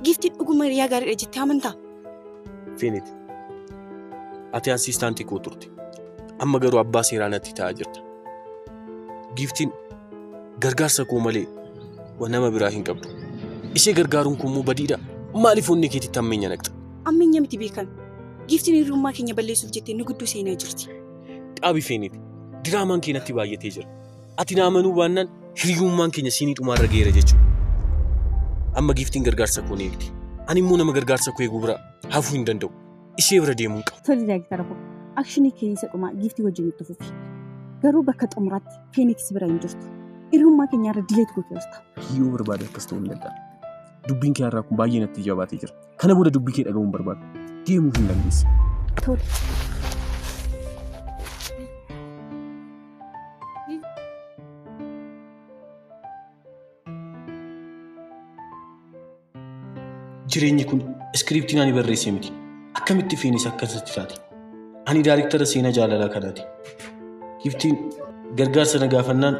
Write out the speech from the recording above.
Giftiin dhuguma hiriyaa gaariidha jettee amantaa? Feeniti. Ati asiistaantii koo turte. Amma garuu abbaa seeraa natti ta'aa jirta. Giftiin gargaarsa koo malee nama biraa hin qabdu. Ishee gargaaruun kun immoo badiidha. Maaliif onni keetitti ammeenya naqxa? Ammeenya miti beekan. Giftiin hiriyummaa keenya balleessuuf jettee nu gidduu seenaa jirti. Dhaabi Feeniti. Diraamaan keenyatti baay'atee jira. Ati na amanuu baannaan hiriyummaan keenya siinii dhumaarra geera jechuudha. Amma giftiin gargaarsa koo ni eegdi. Ani immoo nama gargaarsa koo eeguu bira hafuu hin danda'u. Ishee bira deemuu qaba. Tole daa'imtara koo. Akshinii keessa dhumaa giftii wajjin itti fufi. Garuu bakka xumuraatti Feenikis bira hin jirtu. Hiriyummaa keenya irra dileet gootee jirta. Yoo barbaade akkas ta'uu hin danda'amu. Dubbiin kee har'aa kun baay'ee natti jabaatee jira. Kana booda dubbii kee dhaga'uun barbaadu. Deemuu hin dandeessi. Tole. Jireenyi kun iskiriiptiin ani barreessee miti. Akkamitti Feenis akkasitti taate? Ani daariktara seenaa jaalalaa kanaati. Giftiin gargaarsa na gaafannaan